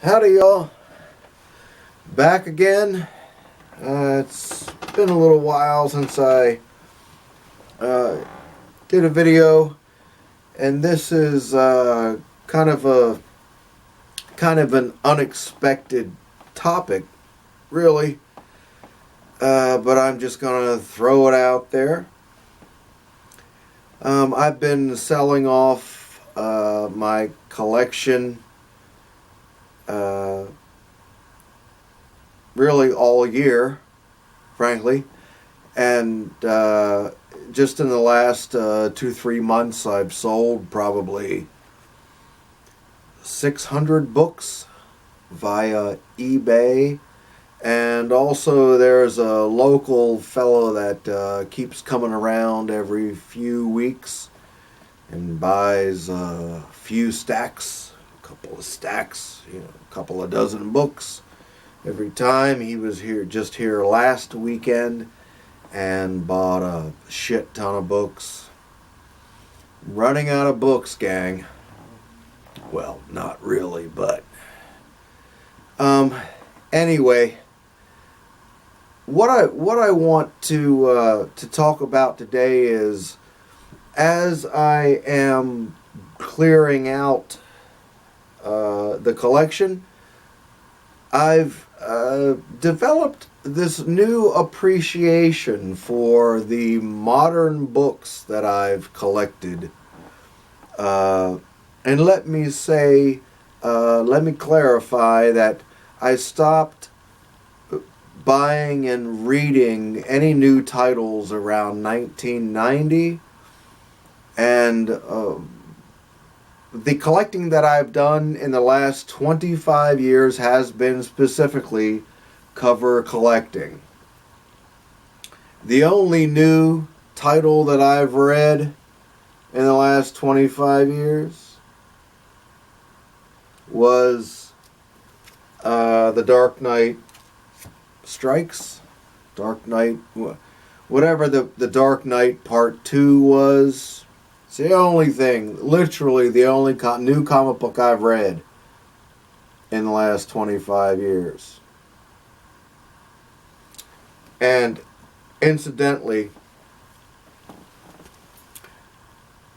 Howdy, y'all. Back again. It's been a little while since I uh, did a video, and this is kind of an unexpected topic, really. But I'm just gonna throw it out there. I've been selling off my collection. Uh, really all year, frankly. And just in the last 2-3 months, I've sold probably 600 books via eBay. And also, there's a local fellow that keeps coming around every few weeks and buys a few stacks, a couple of stacks, a couple of dozen books every time. He was just here last weekend and bought a shit ton of books. Running out of books, gang. Well, not really, but anyway, what I want to talk about today is, as I am clearing out the collection, I've developed this new appreciation for the modern books that I've collected. And let me clarify that I stopped buying and reading any new titles around 1990, and the collecting that I've done in the last 25 years has been specifically cover collecting. The only new title that I've read in the last 25 years was The Dark Knight Strikes. Dark Knight, whatever the Dark Knight Part 2 was. It's the only thing, literally the only new comic book I've read in the last 25 years. And incidentally,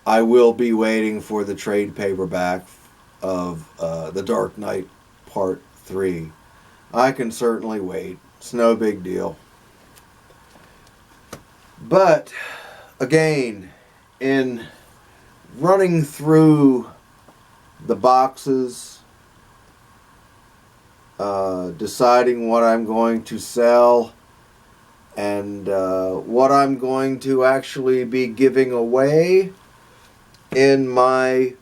I will be waiting for the trade paperback of The Dark Knight Part 3. I can certainly wait. It's no big deal. But, again, in running through the boxes, deciding what I'm going to sell, and what I'm going to actually be giving away in my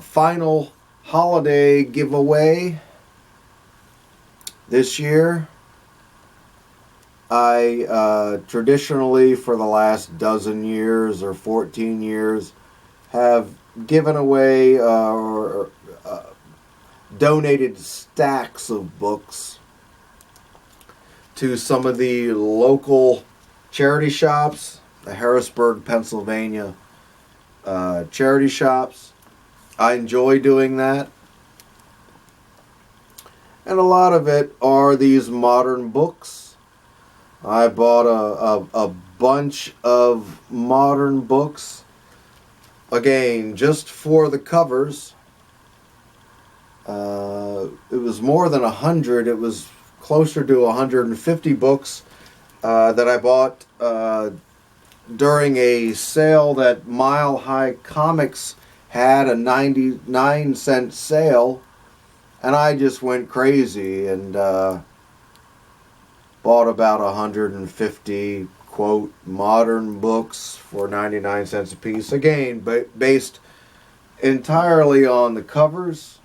final holiday giveaway this year. I traditionally, for the last dozen years or 14 years, have given away or donated stacks of books to some of the local charity shops, the Harrisburg, Pennsylvania charity shops. I enjoy doing that. And a lot of it are these modern books. I bought a bunch of modern books, again, just for the covers. It was more than 100. It was closer to 150 books that I bought during a sale that Mile High Comics had, a 99-cent sale, and I just went crazy and bought about 150, quote, modern books for 99 cents a piece. Again, based entirely on the covers.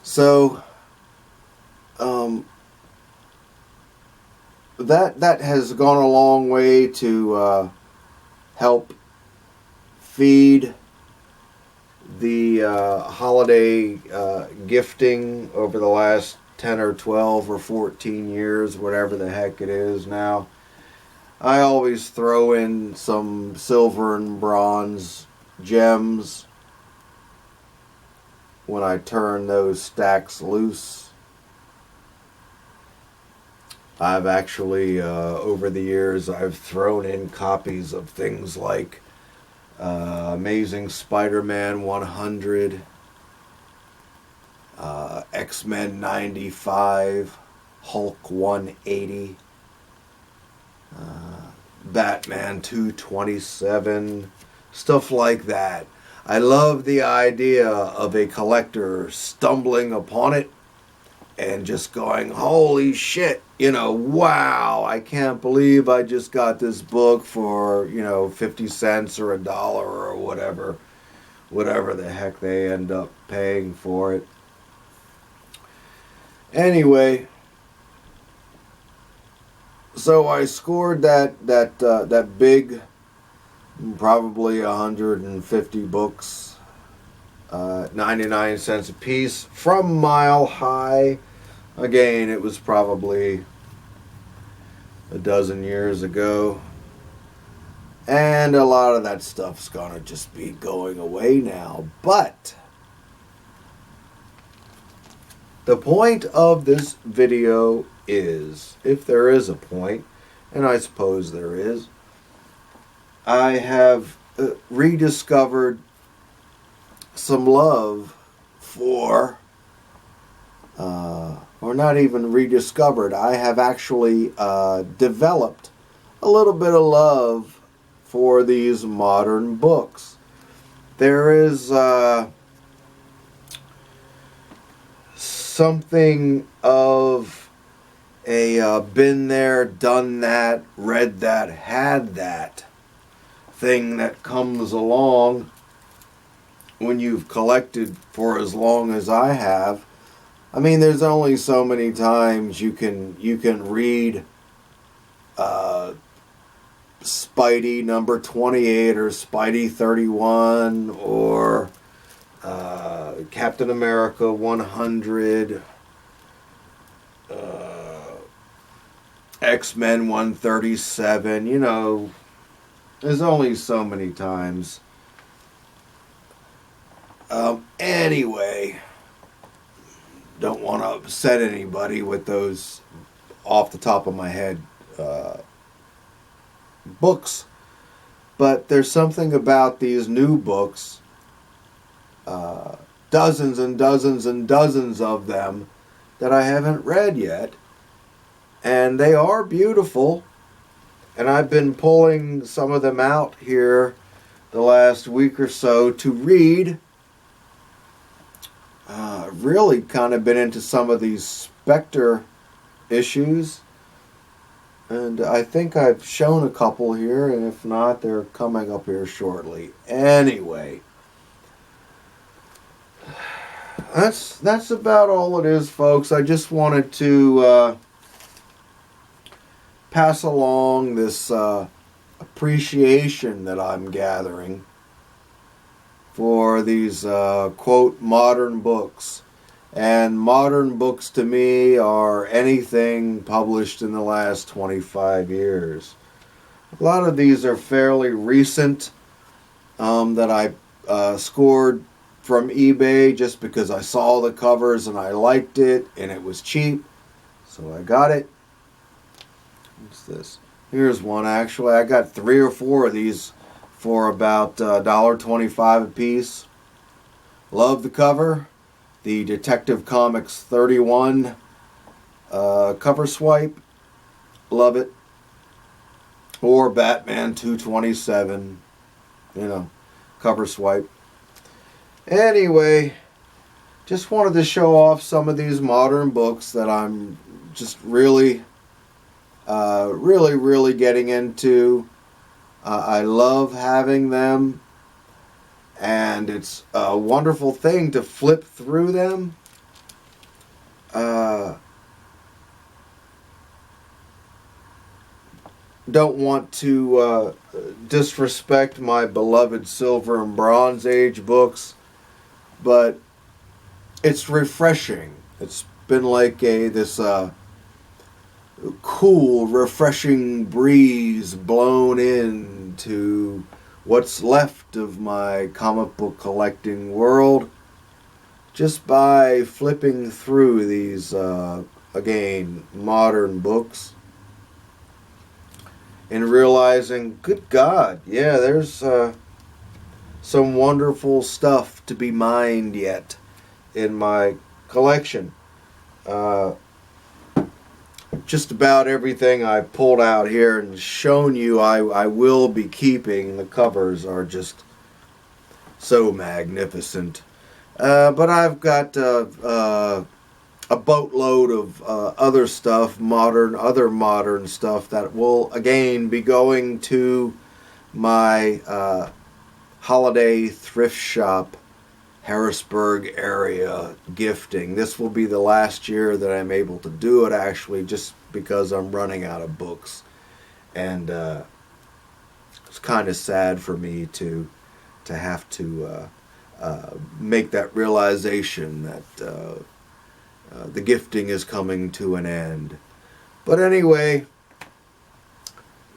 So, that has gone a long way to help feed the holiday gifting over the last 10 or 12 or 14 years, whatever the heck it is now. I always throw in some silver and bronze gems when I turn those stacks loose. I've actually, over the years, I've thrown in copies of things like Amazing Spider-Man 100, X-Men 95, Hulk 180, Batman 227, stuff like that. I love the idea of a collector stumbling upon it and just going, holy shit, wow, I can't believe I just got this book for, 50 cents or $1 or whatever the heck they end up paying for it. Anyway, so I scored that big, probably 150 books, 99 cents a piece from Mile High. Again, it was probably a dozen years ago. And a lot of that stuff's gonna just be going away now. But the point of this video is, if there is a point, and I suppose there is, I have rediscovered some love for, or not even rediscovered, I have actually developed a little bit of love for these modern books. There is something of a been there, done that, read that, had that thing that comes along when you've collected for as long as I have. I mean, there's only so many times you can read Spidey number 28 or Spidey 31 or Captain America 100, X-Men 137, there's only so many times. Anyway, don't want to upset anybody with those off the top of my head books, but there's something about these new books, dozens and dozens and dozens of them, that I haven't read yet, and they are beautiful, and I've been pulling some of them out here the last week or so to read. Really kind of been into some of these Spectre issues, and I think I've shown a couple here, and if not, they're coming up here shortly. Anyway, that's about all it is, folks. I just wanted to pass along this appreciation that I'm gathering for these quote modern books. And modern books to me are anything published in the last 25 years. A lot of these are fairly recent, that I scored from eBay just because I saw the covers and I liked it and it was cheap, so I got it. What's this? Here's one, actually. I got 3 or 4 of these for about $1.25 a piece. Love the cover. The Detective Comics 31 cover swipe. Love it. Or Batman 227, cover swipe. Anyway, just wanted to show off some of these modern books that I'm just really getting into. I love having them, and it's a wonderful thing to flip through them. Don't want to disrespect my beloved Silver and Bronze Age books, but it's refreshing. It's been like this cool, refreshing breeze blown into what's left of my comic book collecting world. just by flipping through these, again, modern books and realizing, good God, yeah, there's some wonderful stuff to be mined yet in my collection. Just about everything I pulled out here and shown you I will be keeping. The covers are just so magnificent. But I've got a boatload of other stuff, other modern stuff that will again be going to my holiday thrift shop, Harrisburg area gifting. This will be the last year that I'm able to do it, actually, just because I'm running out of books. And it's kind of sad for me to have to make that realization that the gifting is coming to an end. But anyway,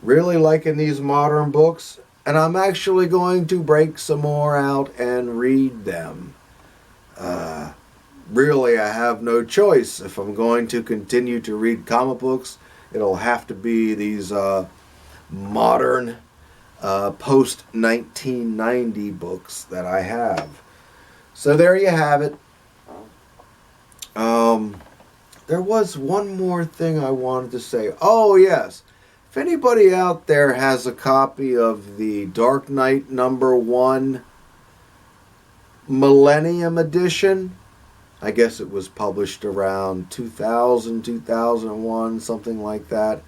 really liking these modern books, and I'm actually going to break some more out and read them. Really, I have no choice. If I'm going to continue to read comic books, it'll have to be these modern post-1990 books that I have. So there you have it. There was one more thing I wanted to say. Oh, yes. If anybody out there has a copy of the Dark Knight #1 Millennium Edition, I guess it was published around 2000, 2001, something like that.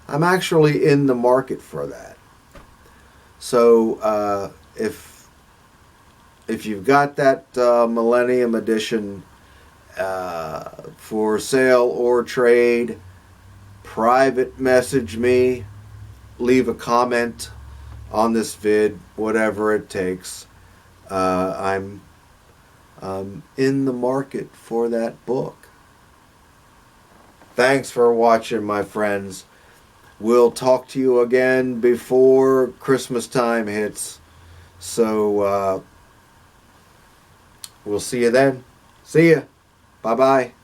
I'm actually in the market for that. So if you've got that Millennium Edition for sale or trade, private message me, leave a comment on this vid, whatever it takes. I'm in the market for that book. Thanks for watching, my friends. We'll talk to you again before Christmas time hits. So we'll see you then. See ya. Bye-bye.